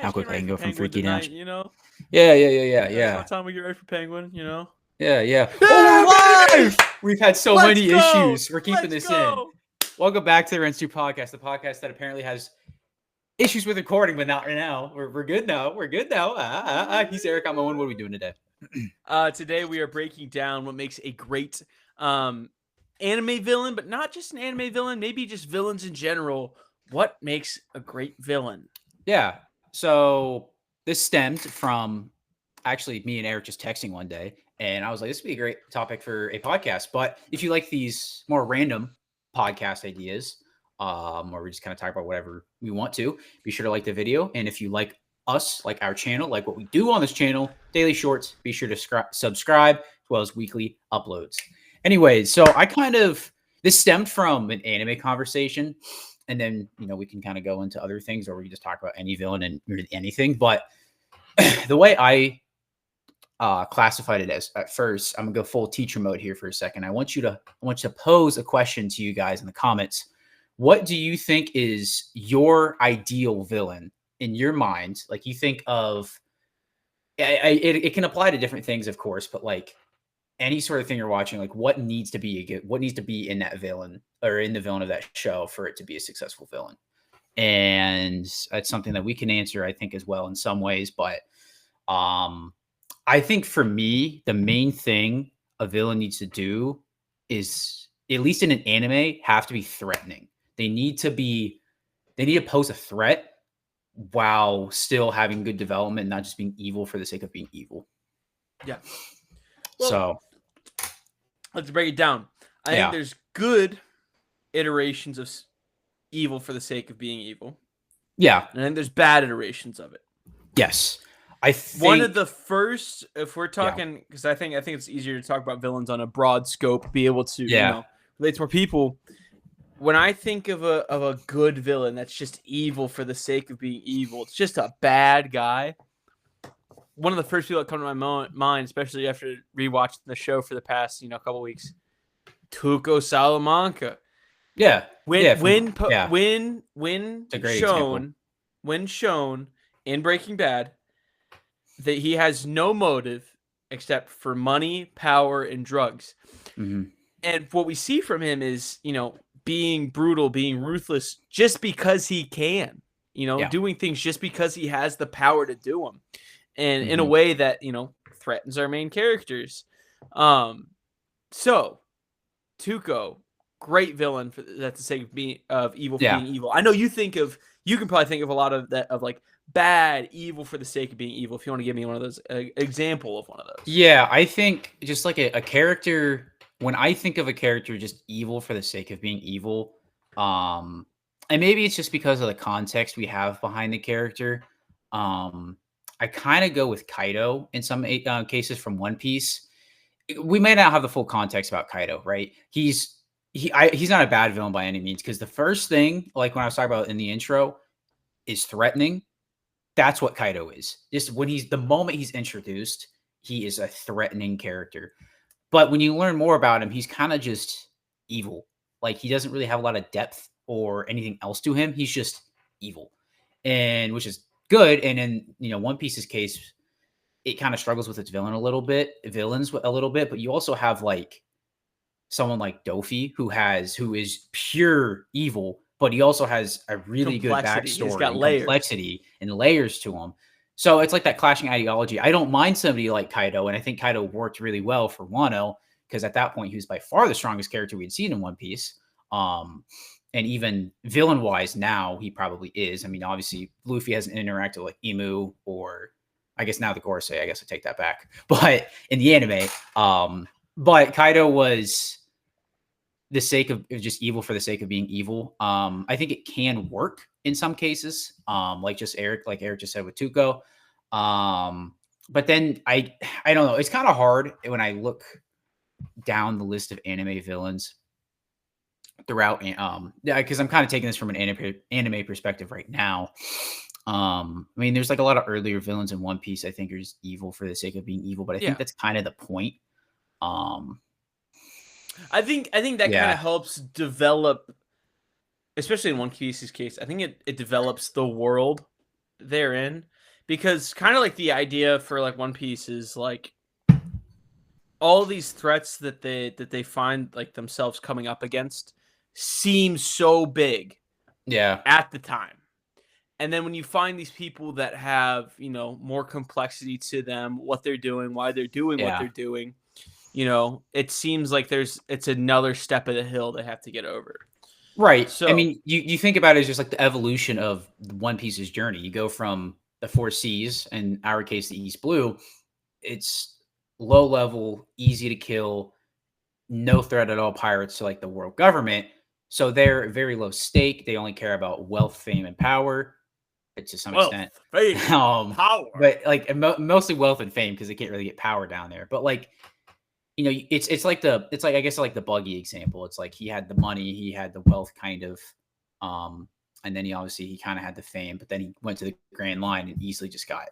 how just getting quickly I ready can for go from Penguin freaky down. tonight, you know? Yeah. That's what time we get ready for Penguin, you know? Yeah. Ah, Oh, we're baby! live! We've had so Let's many go! issues. We're keeping Let's this in. go! Welcome back to the Rents 2 podcast, the podcast that apparently has issues with recording, but not right now. We're good now. We're good now. He's Erick, I'm Owen. What are we doing today? Today we are breaking down what makes a great anime villain, but not just an anime villain, maybe just villains in general. What makes a great villain? Yeah. So this stemmed from actually me and Erick just texting one day, and I was like, this would be a great topic for a podcast. But if you like these more random podcast ideas, where we just kind of talk about whatever we want to, be sure to like the video. And if you like us, like our channel, like what we do on this channel, daily shorts, be sure to subscribe as well as weekly uploads. Anyways, so this stemmed from an anime conversation. And then, we can kind of go into other things, or we can just talk about any villain and really anything. But the way I classified it as at first, I'm gonna go full teacher mode here for a second. I want you to pose a question to you guys in the comments. What do you think is your ideal villain in your mind? Like, you think of it can apply to different things, of course, but like any sort of thing you're watching, like what needs to be in that villain or in the villain of that show for it to be a successful villain. And that's something that we can answer, I think, as well in some ways. But I think for me, the main thing a villain needs to do is, at least in an anime, have to be threatening. They need to pose a threat while still having good development, not just being evil for the sake of being evil. Yeah. Well, So let's break it down. I think there's good iterations of evil for the sake of being evil. Yeah. And then there's bad iterations of it. Yes. I think one of the first, if we're talking, because I think it's easier to talk about villains on a broad scope, be able to relate to more people. When I think of a good villain that's just evil for the sake of being evil, it's just a bad guy. One of the first people that come to my mind, especially after rewatching the show for the past couple weeks, Tuco Salamanca. Yeah. When shown in Breaking Bad that he has no motive except for money, power, and drugs. Mm-hmm. And what we see from him is, being brutal, being ruthless just because he can, doing things just because he has the power to do them. And in a way that, threatens our main characters. So Tuco, great villain for that's the sake of evil for being evil. I know you can probably think of a lot of that, of like bad evil for the sake of being evil. If you want to give me one of those, example of one of those. Yeah, I think just like a character, when I think of a character just evil for the sake of being evil, and maybe it's just because of the context we have behind the character, I kind of go with Kaido in some cases from One Piece. We may not have the full context about Kaido, right? He's not a bad villain by any means, because the first thing, like when I was talking about in the intro, is threatening. That's what Kaido is. Just the moment he's introduced, he is a threatening character. But when you learn more about him, he's kind of just evil. Like, he doesn't really have a lot of depth or anything else to him. He's just evil, and which is good. And in One Piece's case, it kind of struggles with its villains a little bit. But you also have like someone like Dofi who is pure evil, but he also has a really good backstory. He's got complexity and layers to him. So it's like that clashing ideology. I don't mind somebody like Kaido, and I think Kaido worked really well for Wano, because at that point he was by far the strongest character we'd seen in One Piece. And even villain-wise now, he probably is. I mean, obviously, Luffy hasn't interacted with like Imu, or I guess now the Gorosei. I guess I take that back. But in the anime, but Kaido was the sake of just evil for the sake of being evil. I think it can work in some cases, like Erick just said with Tuco. But then I don't know. It's kind of hard when I look down the list of anime villains throughout, because I'm kind of taking this from an anime perspective right now. I mean, there's like a lot of earlier villains in One Piece I think are just evil for the sake of being evil, but I think that's kind of the point. I think that kind of helps develop, especially in One Piece's case. I think it develops the world therein. because kind of like the idea for like One Piece is like all these threats that they find like themselves coming up against seem so big at the time. And then when you find these people that have, more complexity to them, what they're doing, why they're doing what they're doing, it seems like it's another step of the hill they have to get over. Right. So, I mean, you think about it as just like the evolution of One Piece's journey. You go from the 4 Seas, in our case, the East Blue. It's low level, easy to kill, no threat at all pirates to like the world government. So they're very low stake. They only care about wealth, fame, and power. To some extent, fame, power, but like mostly wealth and fame because they can't really get power down there. But like, it's like I guess like the Buggy example. It's like he had the money, he had the wealth, kind of, and then he kind of had the fame. But then he went to the Grand Line and easily just got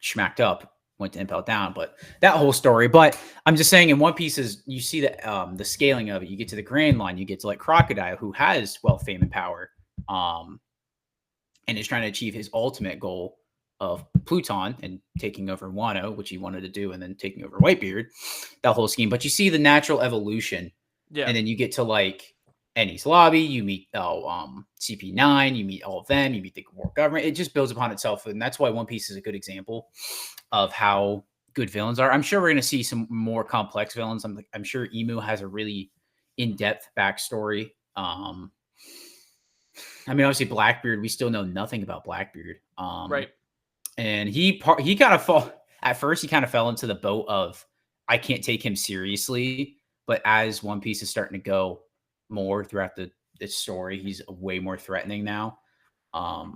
schmacked up. Went to Impel Down, but that whole story. But I'm just saying, in One Piece is you see the scaling of it. You get to the Grand Line, you get to like Crocodile, who has wealth, fame, and power. And is trying to achieve his ultimate goal of Pluton and taking over Wano, which he wanted to do, and then taking over Whitebeard, that whole scheme. But you see the natural evolution. Yeah. And then you get to like Enies Lobby, you meet CP9, you meet all of them, you meet the world government. It just builds upon itself. And that's why One Piece is a good example of how good villains are. I'm sure we're going to see some more complex villains. I'm sure Emu has a really in-depth backstory. I mean, obviously Blackbeard, we still know nothing about Blackbeard. Right. And he kind of at first he kind of fell into the boat of, I can't take him seriously. But as One Piece is starting to go more throughout the story, he's way more threatening now. Or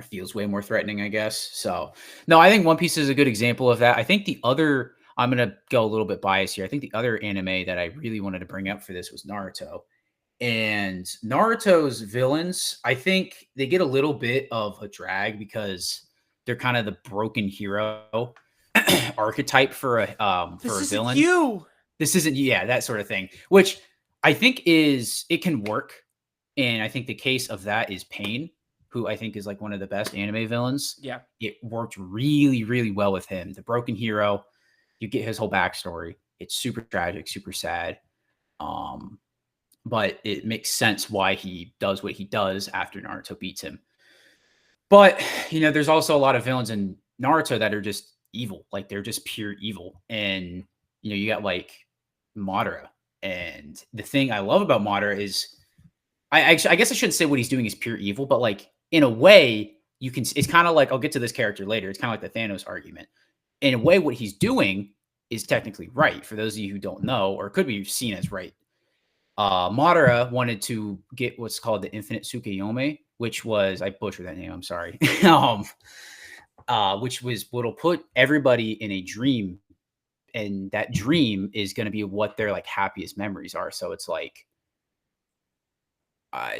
feels way more threatening, I guess. So no, I think One Piece is a good example of that. I think I'm going to go a little bit biased here. I think the other anime that I really wanted to bring up for this was Naruto. And Naruto's villains, I think they get a little bit of a drag because they're kind of the broken hero archetype for a villain. This isn't you, that sort of thing. Which I think it can work. And I think the case of that is Pain, who I think is like one of the best anime villains. Yeah. It worked really, really well with him. The broken hero, you get his whole backstory. It's super tragic, super sad. But it makes sense why he does what he does after Naruto beats him. But, there's also a lot of villains in Naruto that are just evil. Like, they're just pure evil. And, you got, like, Madara. And the thing I love about Madara is, I guess I shouldn't say what he's doing is pure evil, but, like, in a way, it's kind of like, I'll get to this character later. It's kind of like the Thanos argument. In a way, what he's doing is technically right. For those of you who don't know, or could be seen as right. Madara wanted to get what's called the Infinite Tsukuyomi, which was, I butchered that name, I'm sorry, which was what'll put everybody in a dream, and that dream is going to be what their like happiest memories are. So it's like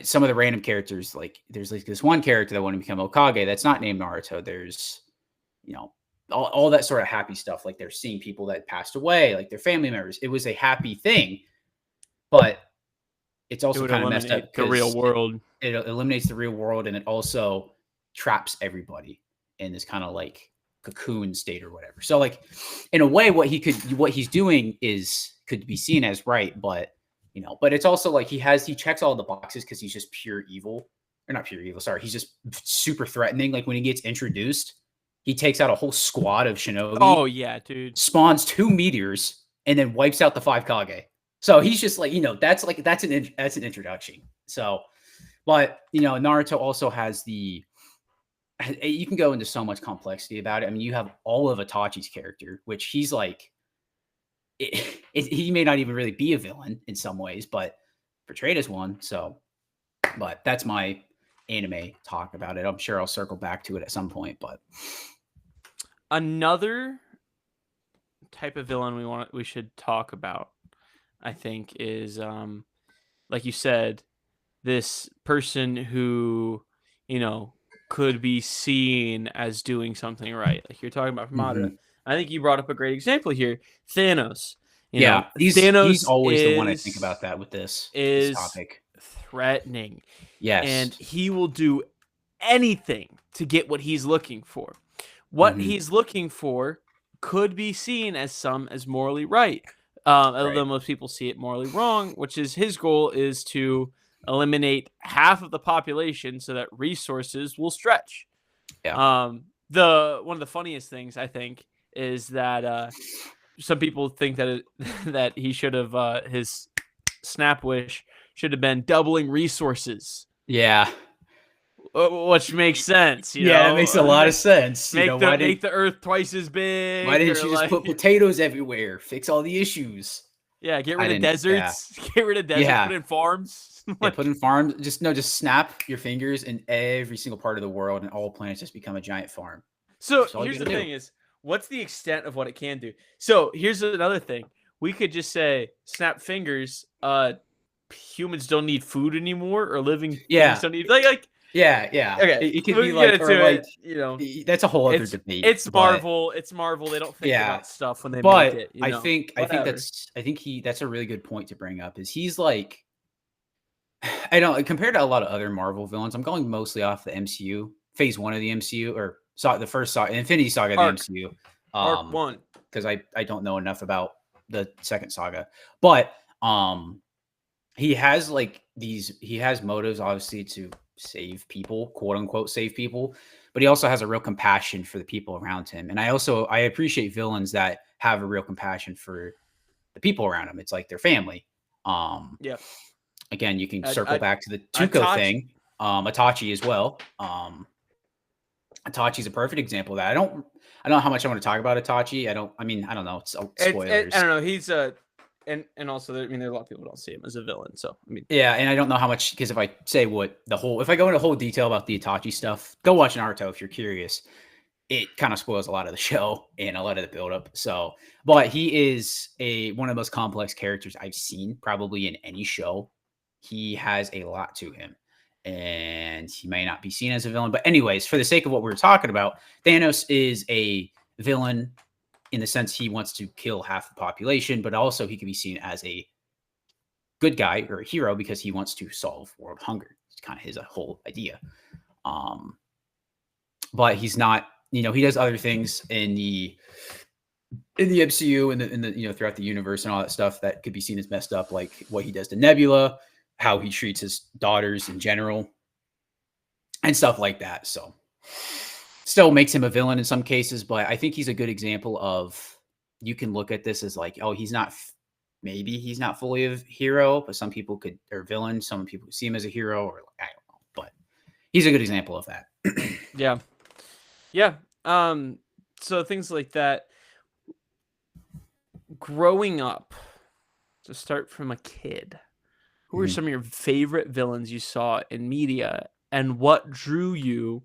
some of the random characters, like there's like this one character that wanted to become Hokage that's not named Naruto. There's, all that sort of happy stuff. Like they're seeing people that passed away, like their family members. It was a happy thing, but it's also kind of messed up. The real world. It eliminates the real world, and it also traps everybody in this kind of like cocoon state or whatever. So like in a way, what he's doing could be seen as right, but but it's also like he checks all the boxes because he's just pure evil. Or not pure evil, sorry. He's just super threatening. Like when he gets introduced, he takes out a whole squad of shinobi. Oh yeah, dude. Spawns 2 meteors and then wipes out the 5 Kage. So he's just like, that's an introduction. So, but Naruto also has you can go into so much complexity about it. I mean, you have all of Itachi's character, which he's like, he may not even really be a villain in some ways, but portrayed as one. So, but that's my anime talk about it. I'm sure I'll circle back to it at some point, but another type of villain we should talk about, I think, is like you said, this person who could be seen as doing something right. Like you're talking about Madara. Mm-hmm. I think you brought up a great example here, Thanos. Thanos he's always the one I think about that with this topic. Threatening. Yes, and he will do anything to get what he's looking for. What he's looking for could be seen as morally right. Although most people see it morally wrong, which is his goal is to eliminate half of the population so that resources will stretch. Yeah. One of the funniest things I think is that some people think that that he should have his snap wish should have been doubling resources. Yeah. Which makes sense, you know? Yeah, it makes a lot of sense. Make the Earth twice as big. Why didn't you just put potatoes everywhere? Fix all the issues. Yeah, get rid of deserts. Yeah. Get rid of deserts. Yeah. Put in farms. Yeah, put in farms. Just snap your fingers in every single part of the world, and all planets just become a giant farm. So here's the thing: is what's the extent of what it can do? So here's another thing: we could just say, snap fingers. Humans don't need food anymore, or living things don't need like. Yeah. Okay, it could be like, you know, that's a whole other debate. It's Marvel. It's Marvel. They don't think about stuff when they make it. You know? I think that's a really good point to bring up. Is he's like, I don't compared to a lot of other Marvel villains. I'm going mostly off the MCU phase 1 of the MCU or the first saga, Infinity Saga of the MCU. Arc 1, because I don't know enough about the second saga, but he has motives obviously to save people, quote unquote save people, but he also has a real compassion for the people around him. And I appreciate villains that have a real compassion for the people around him. It's like their family. Again, you can circle back to the Tuco thing. Itachi as well. Itachi's a perfect example of that. I don't know how much I want to talk about Itachi. I don't know. It's spoilers. I don't know. He's and also, there are a lot of people who don't see him as a villain. So, yeah, and I don't know how much, because if I say if I go into whole detail about the Itachi stuff, go watch Naruto if you're curious. It kind of spoils a lot of the show and a lot of the buildup. So, but he is one of the most complex characters I've seen probably in any show. He has a lot to him, and he may not be seen as a villain. But anyways, for the sake of what we're talking about, Thanos is a villain in the sense he wants to kill half the population, but also he can be seen as a good guy or a hero because he wants to solve world hunger. It's kind of his whole idea. But he's not, he does other things in the MCU and in the throughout the universe and all that stuff that could be seen as messed up, like what he does to Nebula, how he treats his daughters in general, and stuff like that. So still makes him a villain in some cases, but I think he's a good example of, you can look at this as like, oh, maybe he's not fully a hero, but some people or villain. Some people see him as a hero, or I don't know, but he's a good example of that. Yeah. So things like that. Growing up, to start from a kid, who are some of your favorite villains you saw in media, and what drew you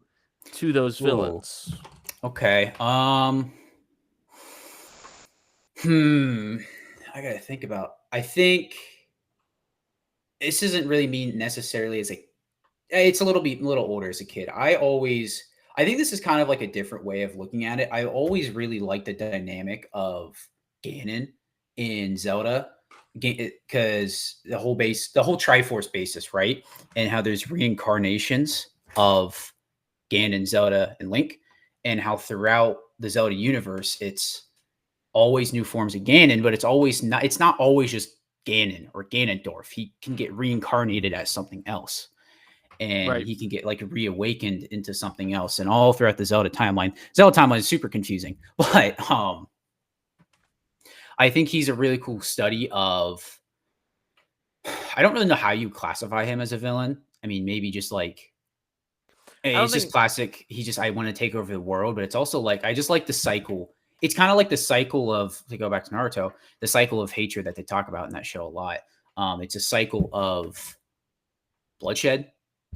to those villains? Okay. I gotta think about. I think this isn't really me necessarily as it's a little older as a kid. I think this is kind of like a different way of looking at it. I always really liked the dynamic of Ganon in Zelda, because the whole Triforce basis, right? And how there's reincarnations of Ganon, Zelda, and Link, and how throughout the Zelda universe, it's always new forms of Ganon, but it's not always just Ganon or Ganondorf. He can get reincarnated as something else, and he can get reawakened into something else. And all throughout the Zelda timeline is super confusing, but I think he's a really cool study of, I don't really know how you classify him as a villain. I mean, maybe just just classic. I want to take over the world, but it's also I just like the cycle. It's kind of like the cycle of, to go back to Naruto, the cycle of hatred that they talk about in that show a lot. It's a cycle of bloodshed,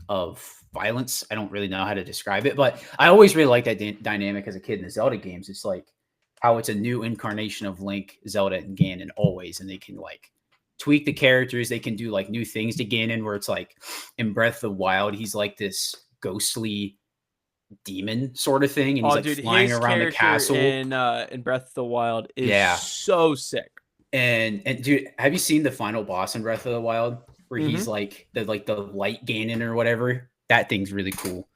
of violence. I don't really know how to describe it, but I always really liked that dynamic as a kid in the Zelda games. It's like how it's a new incarnation of Link, Zelda, and Ganon always, and they can tweak the characters. They can do new things to Ganon, where it's in Breath of the Wild, he's this ghostly demon sort of thing, and he's flying around the castle. In Breath of the Wild is so sick. And dude, have you seen the final boss in Breath of the Wild, where he's the light Ganon or whatever? That thing's really cool.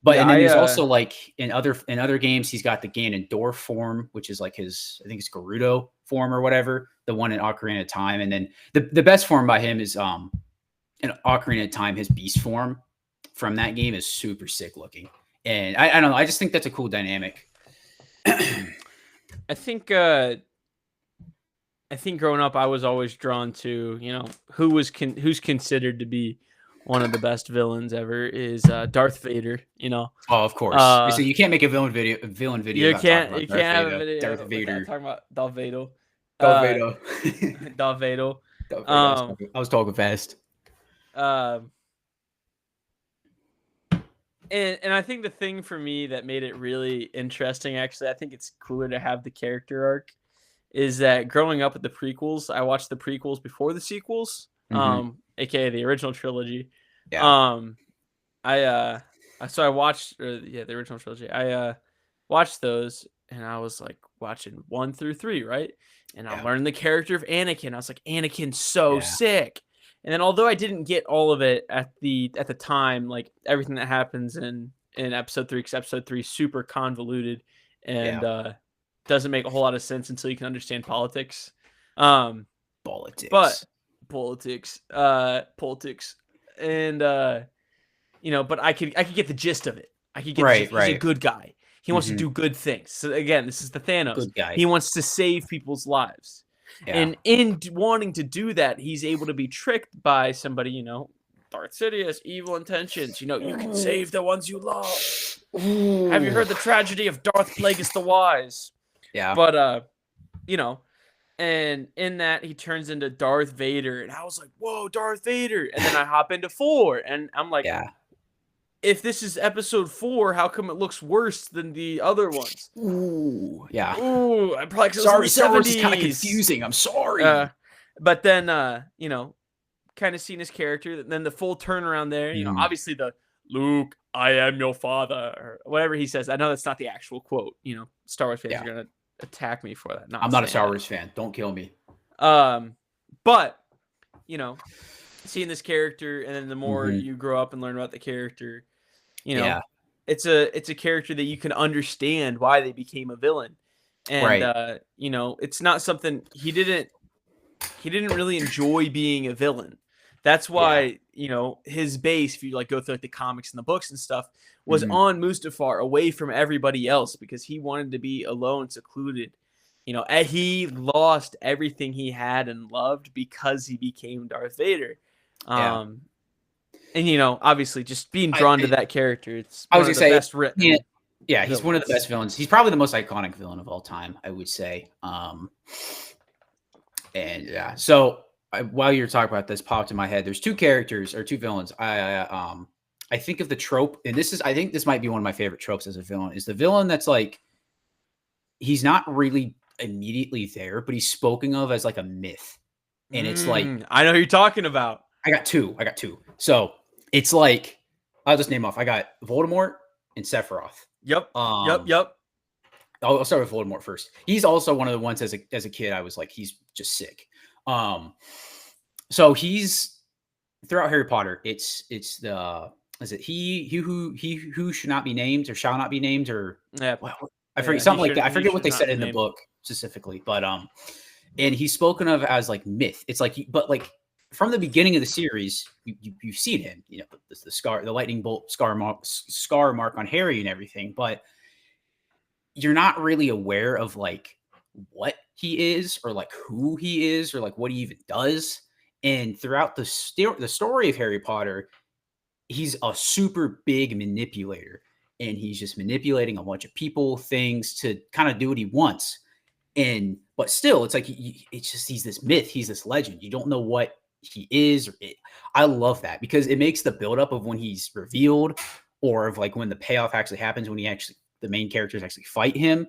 But and then there's also like in other games, he's got the Ganondorf form, which is like his, I think it's Gerudo form or whatever, the one in Ocarina of Time. And then the best form by him is in Ocarina of Time, his beast form from that game is super sick looking. And I don't know, I just think that's a cool dynamic. I think growing up, I was always drawn to, you know, who's considered to be one of the best villains ever is Darth Vader. You know. Oh, of course. So you can't make a villain video. You can't have a video. Darth Vader. Talking about Darth Vader. Darth Vader. Darth Vader. I was talking fast. And I think the thing for me that made it really interesting, actually, I think it's cooler to have the character arc, is that growing up with the prequels, I watched the prequels before the sequels, aka the original trilogy. Yeah. I watched the original trilogy. I watched those, and I was like watching 1 through 3, right? And I learned the character of Anakin. I was like, Anakin's so sick. And then although I didn't get all of it at the time, like everything that happens in episode 3, because episode 3 is super convoluted and doesn't make a whole lot of sense until you can understand politics. Politics. And you know, but I could get the gist of it. I could get he's a good guy. He wants to do good things. So again, this is the Thanos. Good guy. He wants to save people's lives. Yeah. And in wanting to do that, he's able to be tricked by somebody, you know, Darth Sidious, evil intentions. You know, you can save the ones you love. Ooh. Have you heard the tragedy of Darth Plagueis the Wise? Yeah. But, you know, and in that, he turns into Darth Vader. And I was like, whoa, Darth Vader. And then I hop into 4. And I'm like, if this is episode 4, how come it looks worse than the other ones? Ooh, yeah. Ooh, I'm probably sorry. Star Wars is kind of confusing. I'm sorry. But then, you know, kind of seeing his character, then the full turnaround there. You know, obviously the Luke, I am your father, or whatever he says. I know that's not the actual quote. You know, Star Wars fans are gonna attack me for that. I'm not a Star Wars fan. Don't kill me. But you know, seeing this character, and then the more you grow up and learn about the character. You know, it's a character that you can understand why they became a villain, and you know, it's not something he didn't really enjoy being a villain. That's why you know his base, if you like go through like the comics and the books and stuff, was on Mustafar, away from everybody else, because he wanted to be alone, secluded. You know, he lost everything he had and loved because he became Darth Vader. And, you know, obviously just being drawn to that character, it's I was going to say, best written. Yeah, he's one of the best villains. He's probably the most iconic villain of all time, I would say. And yeah, so while you're talking about this, popped in my head, there's 2 characters or 2 villains. I think of the trope, and I think this might be one of my favorite tropes as a villain, is the villain that's like, he's not really immediately there, but he's spoken of as like a myth. And it's like, I know who you're talking about. I got two. So it's like, I'll just name off. I got Voldemort and Sephiroth. Yep. Yep. I'll start with Voldemort first. He's also one of the ones as a kid, I was like, he's just sick. So he's throughout Harry Potter. It's the, is it he who should not be named or shall not be named, or I forget something like that. I forget what they said in the book specifically, but and he's spoken of as like myth. It's like, but like from the beginning of the series, you've seen him, you know, the scar, the lightning bolt scar mark on Harry and everything, but you're not really aware of like what he is or like who he is or like what he even does. And throughout the story of Harry Potter, he's a super big manipulator, and he's just manipulating a bunch of people, things to kind of do what he wants. But still, it's like it's just he's this myth, he's this legend. You don't know what he is. I love that because it makes the buildup of when he's revealed, or of like when the payoff actually happens, when the main characters actually fight him.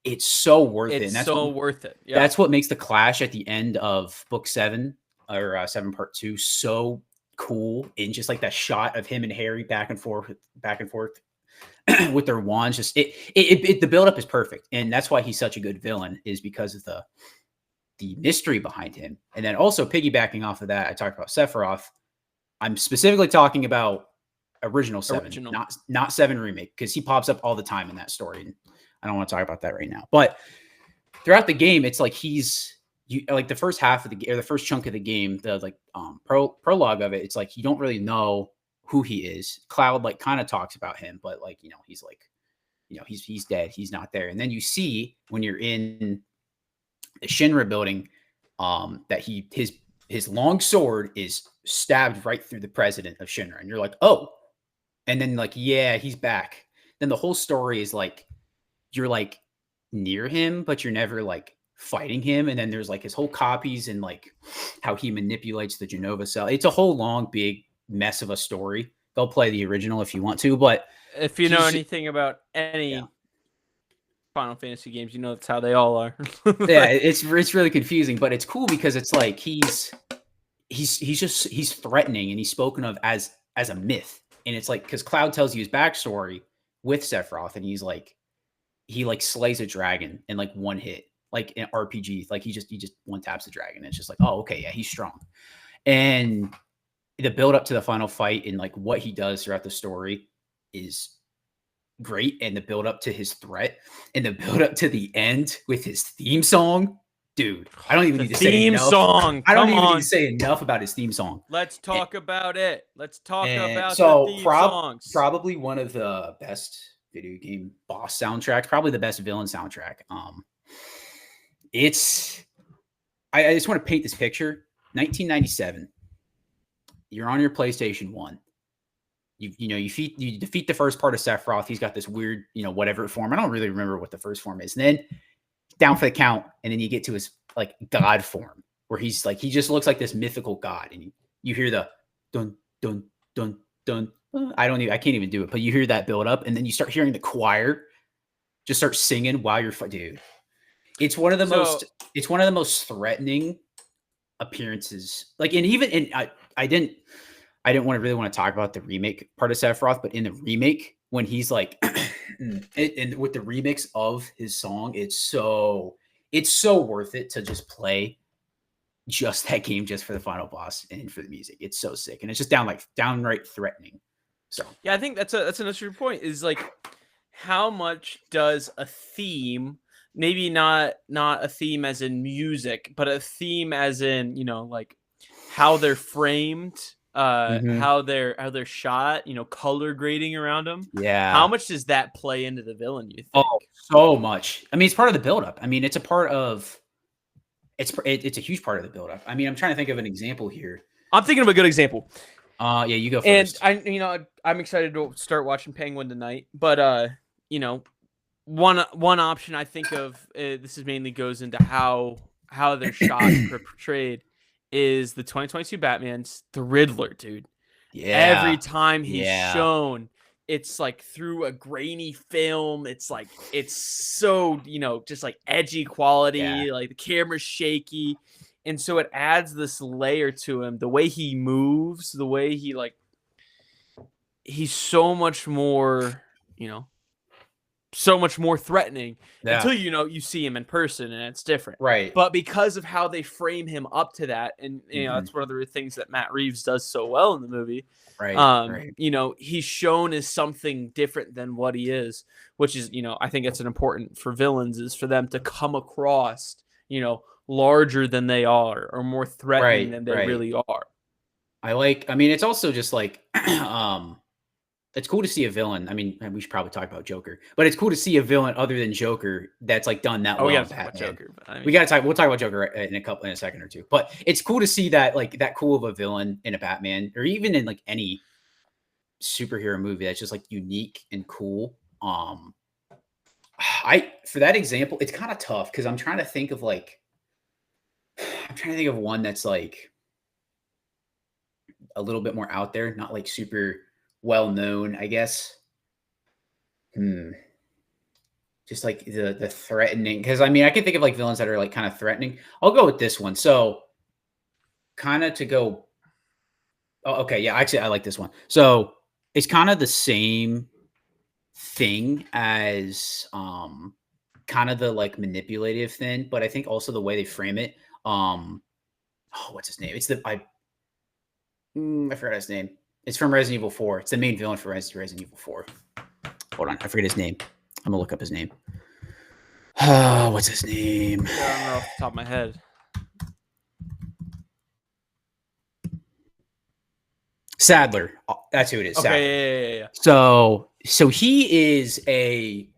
It's so worth it. And that's worth it. Yeah. That's what makes the clash at the end of book 7 or 7 part 2 so cool. And just like that shot of him and Harry back and forth with their wands, just the buildup is perfect. And that's why he's such a good villain, is because of the mystery behind him. And then also piggybacking off of that, I talked about Sephiroth. I'm specifically talking about original 7, not 7 remake, because he pops up all the time in that story. And I don't want to talk about that right now. But throughout the game, it's like like the first half of the game, or the first chunk of the game, the like prologue of it, it's like you don't really know who he is. Cloud like kind of talks about him, but like, he's like, he's dead. He's not there. And then you see when you're in the Shinra building, that his long sword is stabbed right through the president of Shinra. And you're like, oh, and then like, yeah, he's back. Then the whole story is like, you're like near him, but you're never like fighting him. And then there's like his whole copies and like how he manipulates the Genova cell. It's a whole long, big mess of a story. Go play the original if you want to, but if you know anything about any Final Fantasy games, that's how they all are. Yeah, it's really confusing, but it's cool because it's like he's threatening, and he's spoken of as a myth. And it's like, because Cloud tells you his backstory with Sephiroth, and he's like, he like slays a dragon in like one hit, like in RPG. Like he just one taps the dragon. It's just like, oh, okay, yeah, he's strong. And the build up to the final fight and like what he does throughout the story is great. And the build up to his threat and the build up to the end with his theme song, dude. I don't even need to say enough. Song. I don't even need to say enough about his theme song. Let's talk about it. Let's talk about the theme songs. Probably one of the best video game boss soundtracks, probably the best villain soundtrack. I just want to paint this picture. 1997. You're on your PlayStation 1. You defeat the first part of Sephiroth. He's got this weird, whatever form. I don't really remember what the first form is. And then down for the count, and then you get to his like god form, where he's like, he just looks like this mythical god, and you hear the dun dun dun dun. I can't even do it, but you hear that build up, and then you start hearing the choir just start singing while you're dude. It's one of the most threatening appearances. Like, and even I didn't really want to talk about the remake part of Sephiroth, but in the remake, when he's like, and with the remix of his song, it's so worth it to just play just that game just for the final boss and for the music. It's so sick, and it's just downright threatening. So yeah, I think that's an interesting point. Is like, how much does a theme, maybe not a theme as in music, but a theme as in like how they're framed, how they're shot, color grading around them. Yeah. How much does that play into the villain, you think? Oh, so much. I mean, it's part of the buildup. I mean, it's a huge part of the buildup. I mean, I'm trying to think of an example here. I'm thinking of a good example. Yeah, you go first. And I'm excited to start watching Penguin tonight, but one option I think of, this is mainly goes into how they're shot and portrayed, is the 2022 Batman's the Riddler, dude. Yeah. Every time he's shown, it's like through a grainy film. It's like, it's so, just like edgy quality, like the camera's shaky. And so it adds this layer to him. The way he moves, the way he he's so much more, so much more threatening until you see him in person, and it's different, right? But because of how they frame him up to that, and that's one of the things that Matt Reeves does so well in the movie, right? He's shown as something different than what he is, which is I think it's an important for villains, is for them to come across larger than they are, or more threatening than they really are. I mean, it's also just like it's cool to see a villain. I mean, we should probably talk about Joker, but it's cool to see a villain other than Joker that's like done that well. We gotta talk about Joker. But we gotta talk. We'll talk about Joker in a second or two. But it's cool to see that that cool of a villain in a Batman, or even in like any superhero movie that's just like unique and cool. For that example, it's kind of tough because I'm trying to think of one that's like a little bit more out there, not like super well known, I guess. Just like the threatening, because I mean, I can think of like villains that are like kind of threatening. I'll go with this one. So kind of to go. Oh, okay, yeah, actually, I like this one. So it's kind of the same thing as kind of the like manipulative thing, but I think also the way they frame it. What's his name? It's I forgot his name. It's from Resident Evil 4. It's the main villain for Resident Evil 4. Hold on, I forget his name. I'm gonna look up his name. What's his name? I don't know off the top of my head. Sadler. That's who it is. Okay, yeah. So he is a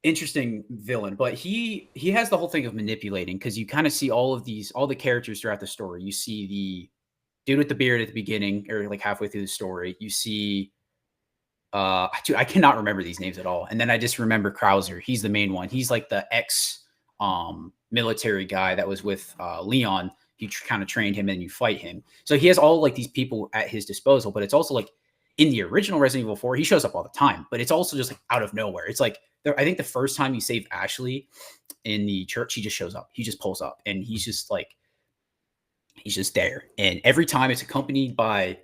interesting villain, but he has the whole thing of manipulating, because you kind of see all the characters throughout the story. You see the dude with the beard at the beginning, or like halfway through the story. You see, dude, I cannot remember these names at all. And then I just remember Krauser. He's the main one. He's like the ex military guy that was with Leon. He kind of trained him, and you fight him. So he has all like these people at his disposal. But it's also like in the original Resident Evil 4, he shows up all the time. But it's also just like out of nowhere. It's like, I think the first time you save Ashley in the church, he just shows up. He just pulls up, and he's just there. And every time it's accompanied by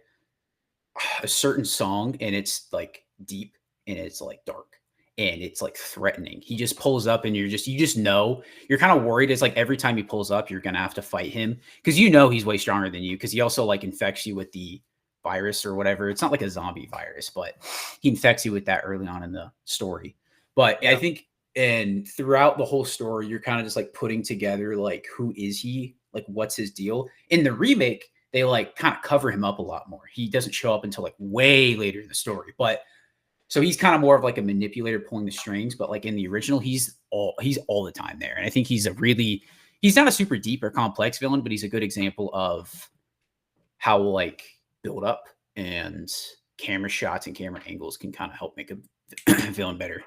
a certain song, and it's like deep, and it's like dark, and it's like threatening. He just pulls up, and you just know, you're kind of worried. It's like every time he pulls up, you're gonna have to fight him, because you know he's way stronger than you, because he also like infects you with the virus or whatever. It's not like a zombie virus, but he infects you with that early on in the story. But yeah. I think, and throughout the whole story, you're kind of just like putting together like, who is he? Like, what's his deal? In the remake, they like kind of cover him up a lot more. He doesn't show up until like way later in the story. But so he's kind of more of like a manipulator pulling the strings. But like in the original, he's all the time there. And I think he's not a super deep or complex villain, but he's a good example of how like build up and camera shots and camera angles can kind of help make a villain better.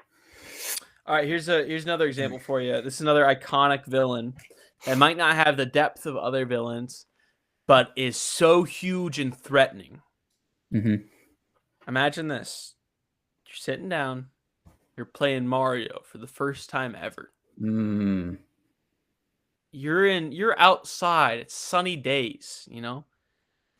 All right, here's another example for you. This is another iconic villain that might not have the depth of other villains, but is so huge and threatening. Mm-hmm. Imagine this. You're sitting down. You're playing Mario for the first time ever. Mm. You're outside. It's sunny days, you know?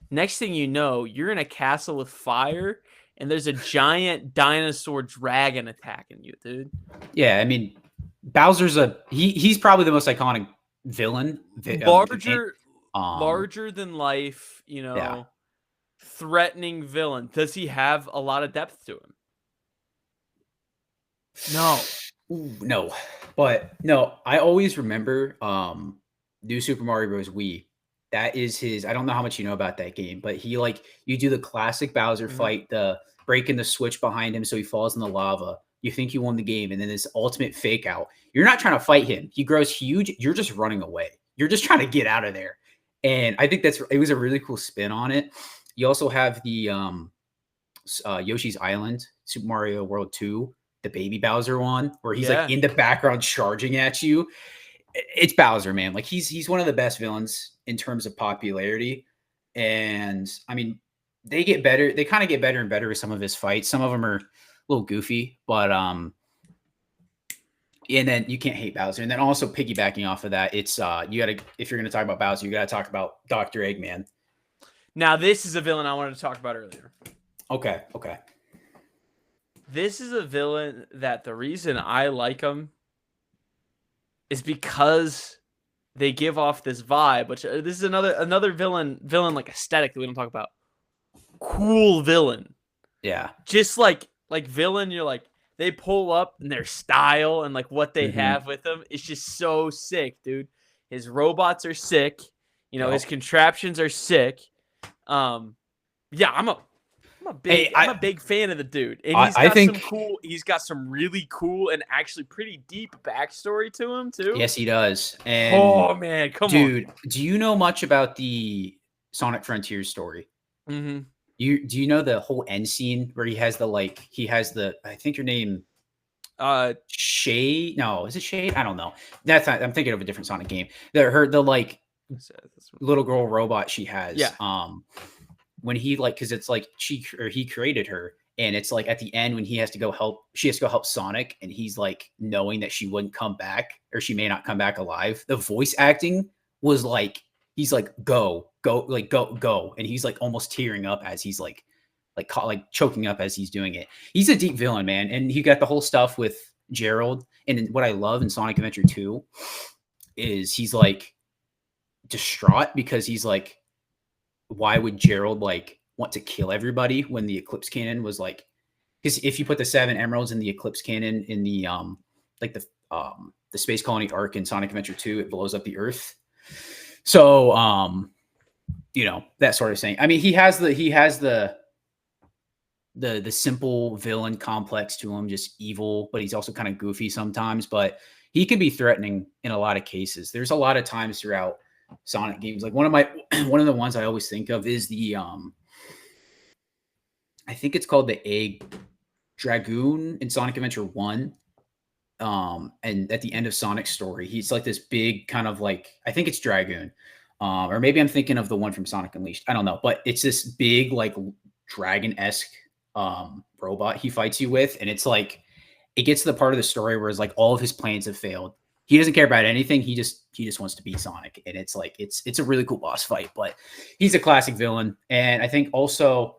Next thing you know, you're in a castle with fire, and there's a giant dinosaur dragon attacking you, dude. Yeah, I mean, Bowser's he's probably the most iconic villain. Larger than life, you know, yeah. Threatening villain. Does he have a lot of depth to him? No. Ooh, no. But no, I always remember New Super Mario Bros. Wii. That is his. I don't know how much you know about that game, but he like, you do the classic Bowser fight, the breaking the switch behind him so he falls in the lava. You think you won the game, and then this ultimate fake out. You're not trying to fight him. He grows huge. You're just running away. You're just trying to get out of there. And I think it was a really cool spin on it. You also have the Yoshi's Island, Super Mario World 2, the baby Bowser one, where he's like in the background charging at you. It's Bowser, man. Like he's one of the best villains in terms of popularity. And I mean, they get better. They kind of get better and better with some of his fights. Some of them are a little goofy, but and then you can't hate Bowser. And then also piggybacking off of that, it's you gotta, if you're gonna talk about Bowser, you gotta talk about Dr. Eggman. Now this is a villain I wanted to talk about earlier. Okay. This is a villain that the reason I like him is because they give off this vibe, which this is another villain like aesthetic that we don't talk about. Cool villain. Yeah. Just like villain, you're like, they pull up and their style and like what they have with them. It's just so sick, dude. His robots are sick. You know, his contraptions are sick. Yeah, I'm a big fan of the dude. And he's got some really cool and actually pretty deep backstory to him too. Yes, he does. And oh man, come on. Dude, do you know much about the Sonic Frontiers story? Mm-hmm. Do you know the whole end scene where he has the I think your name Shade? No, is it Shade? I don't know. That's not, I'm thinking of a different Sonic game. The like little girl robot she has. Yeah. When he because it's like he created her, and it's like at the end when she has to go help Sonic, and he's like knowing that she wouldn't come back, or she may not come back alive. The voice acting was like, he's like, go, and he's like almost tearing up as he's like choking up as he's doing it. He's a deep villain, man. And he got the whole stuff with Gerald. And what I love in Sonic Adventure 2 is he's like distraught because he's like, why would Gerald like want to kill everybody when the Eclipse Cannon was like, because if you put the 7 emeralds in the Eclipse Cannon in the like the Space Colony arc in Sonic Adventure 2, it blows up the Earth. So you know, that sort of thing. I mean, he has the simple villain complex to him, just evil, but he's also kind of goofy sometimes. But he can be threatening in a lot of cases. There's a lot of times throughout Sonic games, like one of the ones I always think of is the I think it's called the Egg Dragoon in Sonic Adventure 1. And at the end of Sonic's story, he's like this big kind of like, I think it's Dragoon. Or maybe I'm thinking of the one from Sonic Unleashed. I don't know, but it's this big like dragon-esque robot he fights you with, and it's like it gets to the part of the story where it's like all of his plans have failed. He doesn't care about anything. He just wants to beat Sonic, and it's like it's a really cool boss fight. But he's a classic villain, and I think also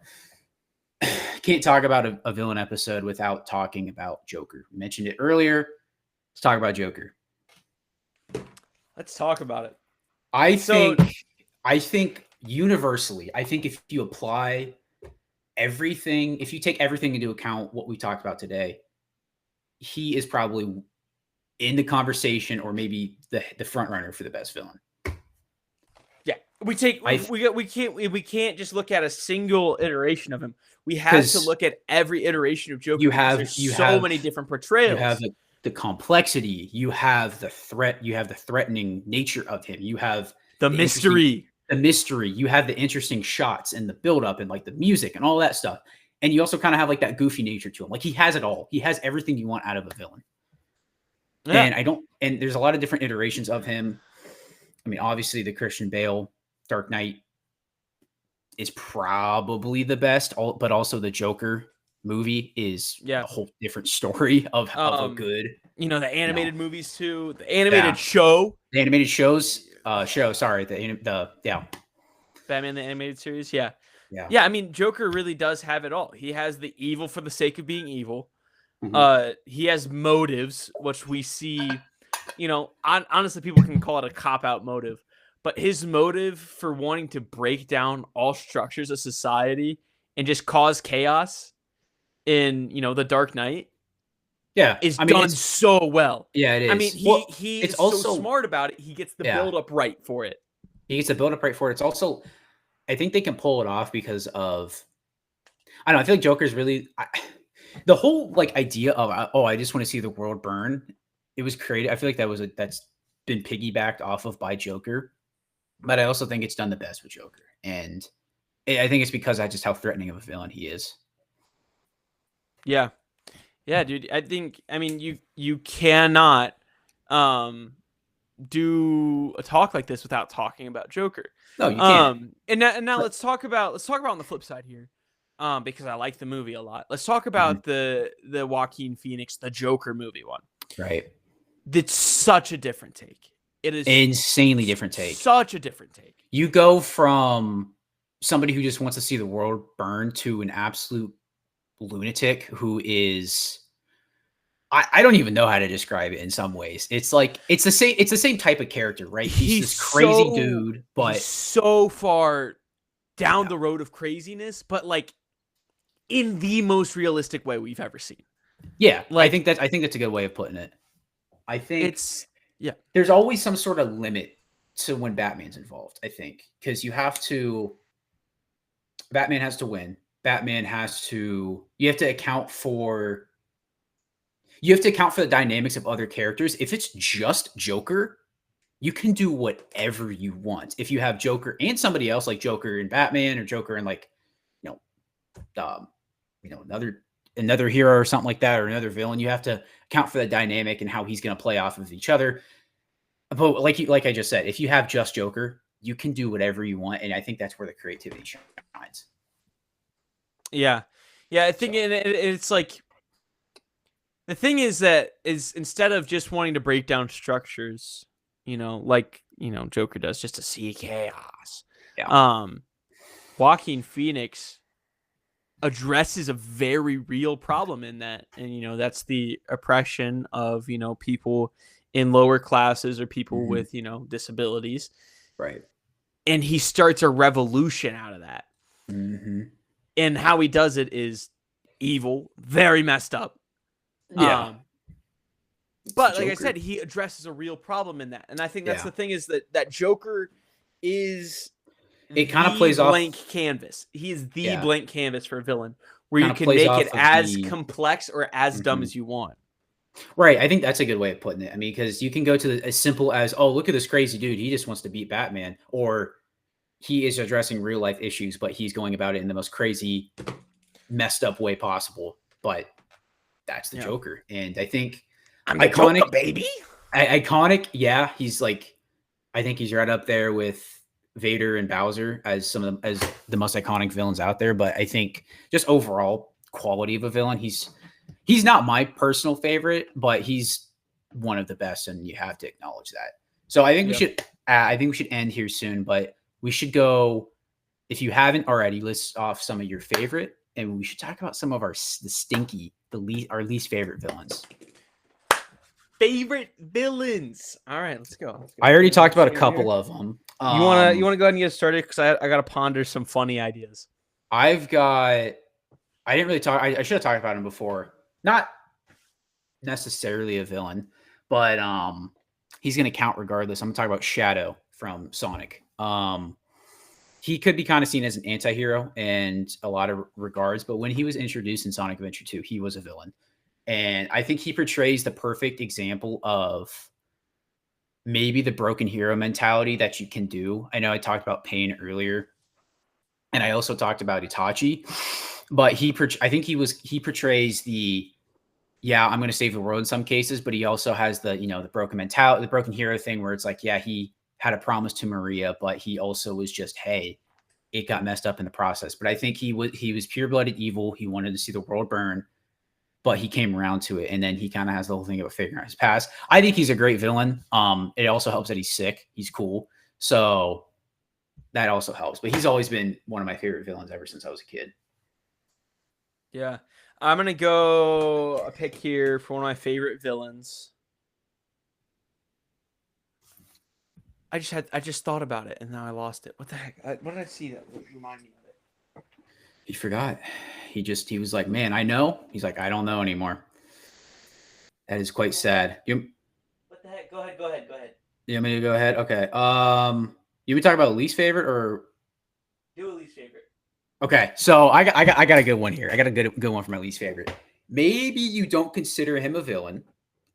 can't talk about a villain episode without talking about Joker. We mentioned it earlier. Let's talk about Joker. Let's talk about it. I think universally, I think if you apply everything, if you take everything into account, what we talked about today, he is probably in the conversation, or maybe the front runner for the best villain. Yeah, we can't just look at a single iteration of him. We have to look at every iteration of Joker. You have so many different portrayals. You have the complexity. You have the threat. You have the threatening nature of him. You have the mystery. You have the interesting shots and the buildup and like the music and all that stuff. And you also kind of have like that goofy nature to him. Like he has it all. He has everything you want out of a villain. Yeah. And there's a lot of different iterations of him. I mean, obviously the Christian Bale Dark Knight is probably the best, but also the Joker movie is a whole different story of a good, the animated movies too, the animated show, the animated shows, sorry, Batman the animated series. Yeah. I mean, Joker really does have it all. He has the evil for the sake of being evil. Mm-hmm. He has motives, which we see, honestly, people can call it a cop-out motive, but his motive for wanting to break down all structures of society and just cause chaos in, the Dark Knight is done so well. Yeah, it is. I mean, he is also so smart about it. He gets the build-up right for it. It's also, I think they can pull it off because of, I don't know, I feel like Joker's really, the whole like idea of, I just want to see the world burn. It was created. I feel like that's been piggybacked off of by Joker, but I also think it's done the best with Joker. And I think it's because of just how threatening of a villain he is. Yeah, dude. I mean, you cannot do a talk like this without talking about Joker. No, you can't. And now let's talk about on the flip side here, because I like the movie a lot. Let's talk about the Joaquin Phoenix, the Joker movie one. Right. It's such a different take. It is insanely different take. Such a different take. You go from somebody who just wants to see the world burn to an absolute lunatic who is, I don't even know how to describe it in some ways. It's like it's the same type of character, right? He's this crazy dude, but he's so far down the road of craziness, but like in the most realistic way we've ever seen. Yeah, like, I think that's a good way of putting it. I think there's always some sort of limit to when Batman's involved, I think, because Batman has to win. You have to account for the dynamics of other characters. If it's just Joker, you can do whatever you want. If you have Joker and somebody else, like Joker and Batman, or Joker and like, another hero or something like that, or another villain, you have to account for the dynamic and how he's going to play off of each other. But like I just said, if you have just Joker, you can do whatever you want, and I think that's where the creativity shines. Yeah, I think it's like the thing is instead of just wanting to break down structures, Joker does just to see chaos. Yeah. Joaquin Phoenix addresses a very real problem in that, and that's the oppression of people in lower classes or people with disabilities, right? And he starts a revolution out of that. And how he does it is evil, very messed up. Yeah. But like I said, he addresses a real problem in that. And I think that's the thing is that Joker is it kind of plays blank canvas. He is the blank canvas for a villain where kinda you can make it as complex or as dumb as you want. Right. I think that's a good way of putting it. I mean, because you can go to as simple as, oh, look at this crazy dude. He just wants to beat Batman. Or he is addressing real life issues, but he's going about it in the most crazy, messed up way possible. But that's the Joker. And I think I'm the Joker, baby. Iconic. Yeah. He's like, I think he's right up there with Vader and Bowser as as the most iconic villains out there. But I think just overall quality of a villain, he's not my personal favorite, but he's one of the best, and you have to acknowledge that. So I think we should. I think we should end here soon, but we should go. If you haven't already, list off some of your favorite, and we should talk about some of our our least favorite villains. Favorite villains. All right, let's go. I already talked about a couple of them. You wanna go ahead and get started because I gotta ponder some funny ideas. I didn't really talk. I should have talked about him before. Not necessarily a villain, but he's going to count regardless. I'm going to talk about Shadow from Sonic. He could be kind of seen as an anti-hero in a lot of regards, but when he was introduced in Sonic Adventure 2, he was a villain. And I think he portrays the perfect example of maybe the broken hero mentality that you can do. I know I talked about Pain earlier, and I also talked about Itachi. But I think he portrays I'm going to save the world in some cases, but he also has the broken mentality, the broken hero thing where it's like, he had a promise to Maria, but he also was just, hey, it got messed up in the process. But I think he was pure-blooded evil. He wanted to see the world burn, but he came around to it. And then he kind of has the whole thing about figuring out his past. I think he's a great villain. It also helps that he's sick. He's cool. So that also helps. But he's always been one of my favorite villains ever since I was a kid. Yeah. I'm going to go a pick here for one of my favorite villains. I just thought about it and now I lost it. What the heck? What did I see that would remind me of it? He forgot. He was like, man, I know. He's like, I don't know anymore. That is quite sad. What the heck? Go ahead. You want me to go ahead? Okay. You would talk about least favorite or? Do a least favorite. Okay, so I got a good one here. I got a good one for my least favorite. Maybe you don't consider him a villain.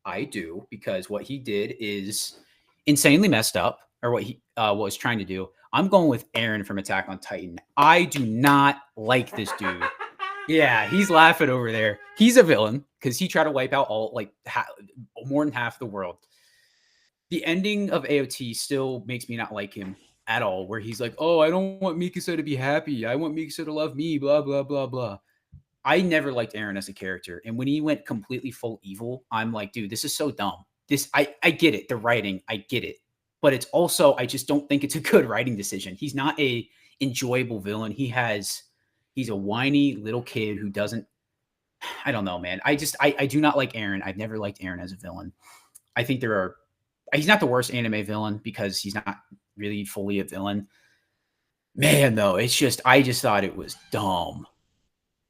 I do, because what he did is insanely messed up, or what he was trying to do. I'm going with Eren from Attack on Titan. I do not like this dude. Yeah, he's laughing over there. He's a villain because he tried to wipe out more than half the world. The ending of AOT still makes me not like him at all, where he's like, oh, I don't want Mikasa to be happy. I want Mikasa to love me, blah, blah, blah, blah. I never liked Eren as a character. And when he went completely full evil, I'm like, dude, this is so dumb. I get it. The writing, I get it. But it's also, I just don't think it's a good writing decision. He's not a enjoyable villain. He's a whiny little kid who doesn't, I don't know, man. I do not like Eren. I've never liked Eren as a villain. I think he's not the worst anime villain because he's not really fully a villain. Man, though, I just thought it was dumb.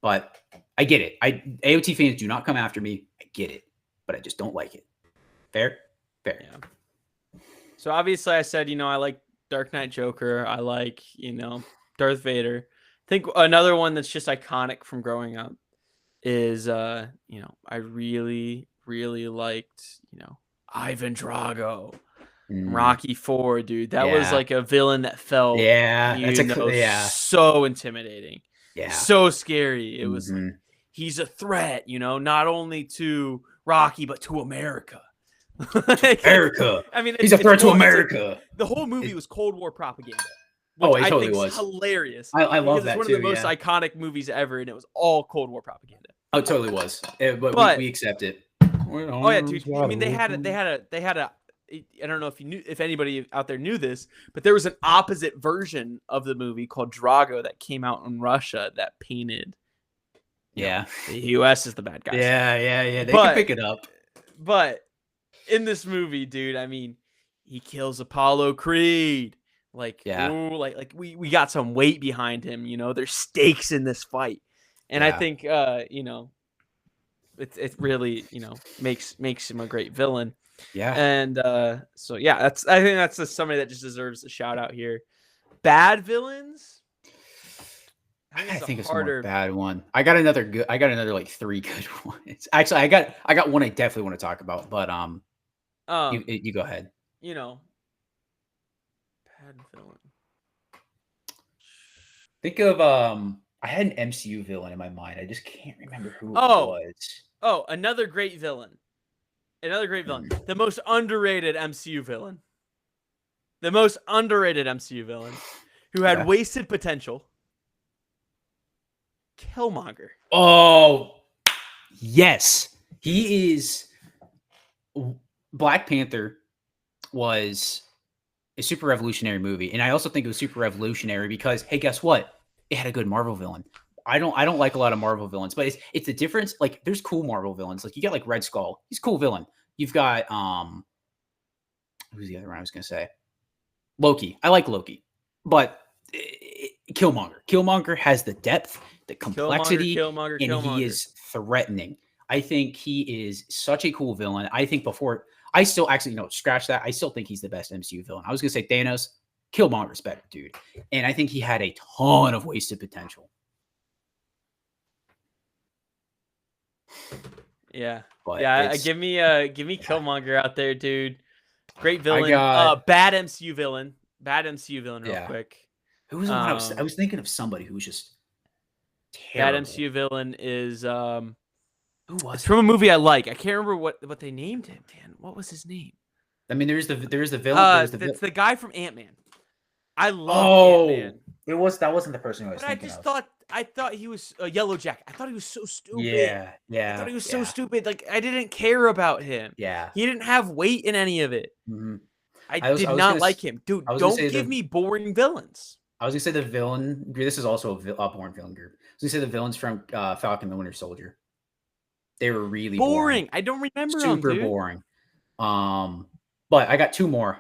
But I get it. AOT fans do not come after me. I get it. But I just don't like it. Fair? Fair. Yeah. So obviously I said, I like Dark Knight Joker. I like, Darth Vader. I think another one that's just iconic from growing up is, I really, really liked, Ivan Drago. Rocky 4, dude. That was like a villain that felt so intimidating. Yeah. So scary. It was like, he's a threat, not only to Rocky, but to America. America. I mean, he's a threat to America. The whole movie was Cold War propaganda. Oh, it totally was. Hilarious. I love that too. It's one of the most iconic movies ever, and it was all Cold War propaganda. Oh, it totally was. But we accept it. Oh yeah, dude. I mean, they had a. I don't know if anybody out there knew this, but there was an opposite version of the movie called Drago that came out in Russia that painted. Yeah, the U.S. is the bad guys. Yeah. They can pick it up. But in this movie, dude, I mean, he kills Apollo Creed. Like, Yeah. ooh, like we got some weight behind him. There's stakes in this fight, and I think it really makes him a great villain. Yeah. And so yeah, I think that's just somebody that just deserves a shout out here. Bad villains. I think it's a more bad one. I got another like 3 good ones. Actually, I got one I definitely want to talk about, but you go ahead. Bad villain. Think of I had an MCU villain in my mind. I just can't remember who it was. Oh, another great villain. The most underrated MCU villain. Who had wasted potential. Killmonger. Oh, yes. He is. Black Panther was a super revolutionary movie, and I also think it was super revolutionary because, hey, guess what? It had a good Marvel villain. I don't like a lot of Marvel villains, but it's the difference. Like, there's cool Marvel villains. Like, you got like Red Skull. He's a cool villain. You've got who's the other one I was gonna say? Loki. I like Loki, but Killmonger. Killmonger has the depth, the complexity, and he is threatening. I think he is such a cool villain. I think I still actually scratch that. I still think he's the best MCU villain. I was gonna say Thanos. Killmonger's better, dude, and I think he had a ton of wasted potential. Yeah, give me Killmonger out there, dude. Great villain. Bad MCU villain. Real quick. Who was the one I was thinking of? Somebody who was just terrible. Bad MCU villain is who was it's from a movie I like. I can't remember what they named him. Man, what was his name? I mean, there's the villain. It's the guy from Ant-Man. I love Ant-Man. That wasn't the person who I was thinking of. I thought he was a Yellow Jacket. I thought he was so stupid. Yeah. I thought he was so stupid. Like, I didn't care about him. Yeah. He didn't have weight in any of it. Mm-hmm. I did not like him. Dude, don't give me boring villains. I was going to say the villain. This is also a boring villain group. I was going to say the villains from Falcon the Winter Soldier. They were really boring. I don't remember them, super boring. But I got 2 more.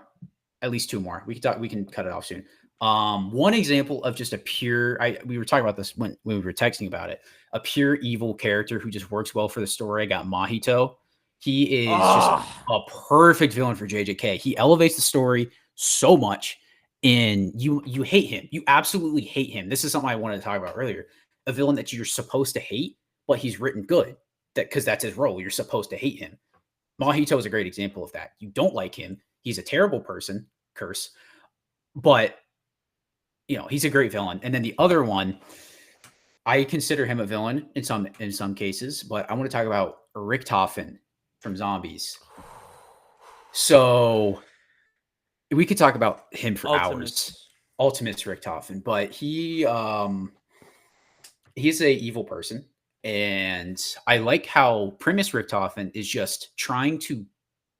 At least 2 more. We can cut it off soon. One example of just a pure, we were talking about this when we were texting about it, a pure evil character who just works well for the story. I got Mahito. He is just a perfect villain for JJK. He elevates the story so much, and you hate him. You absolutely hate him. This is something I wanted to talk about earlier. A villain that you're supposed to hate, but he's written good. Because that's his role. You're supposed to hate him. Mahito is a great example of that. You don't like him. He's a terrible person. Curse. But he's a great villain. And then the other one, I consider him a villain in some cases, but I want to talk about Richtofen from Zombies. So we could talk about him for hours. Ultimate's Richtofen, but he's a evil person, and I like how Primus Richtofen is just trying to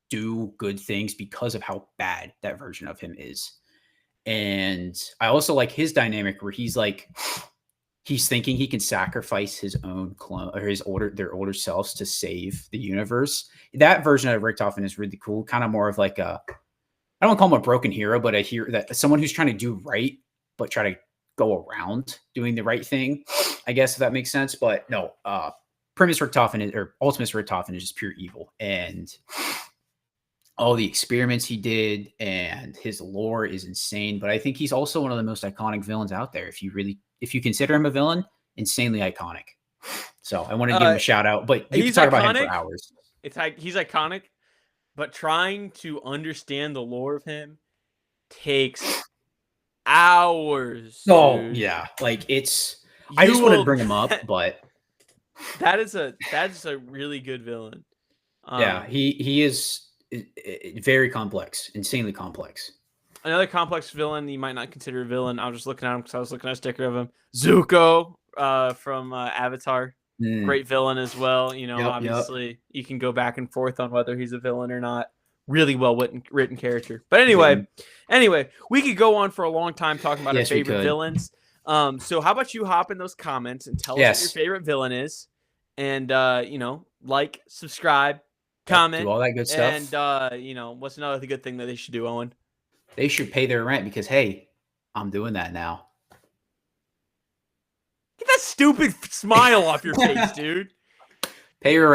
do good things because of how bad that version of him is. And I also like his dynamic where he's thinking he can sacrifice his own clone or their older selves to save the universe. That version of Richtofen is really cool. Kind of more of like I don't want to call him a broken hero, but someone who's trying to do right, but try to go around doing the right thing, I guess, if that makes sense. But no, Primus Richtofen or Ultimus Richtofen is just pure evil. And all the experiments he did and his lore is insane. But I think he's also one of the most iconic villains out there. If you consider him a villain, insanely iconic. So I want to give him a shout out, but you can talk about him for hours. He's iconic, but trying to understand the lore of him takes hours. Oh, yeah. Like I just want to bring him up, but that is a really good villain. Yeah, he is very complex, insanely complex. Another complex villain you might not consider a villain. I was just looking at him because I was looking at a sticker of him. Zuko from Avatar. Great villain as well. Obviously you can go back and forth on whether he's a villain or not. Really well written character. But anyway, we could go on for a long time talking about our favorite villains. So how about you hop in those comments and tell us what your favorite villain is, and like, subscribe, comment, do all that good stuff. And what's another good thing that they should do, Owen? they should pay their rent because, hey, I'm doing that now. Get that stupid smile off your face, dude. Pay your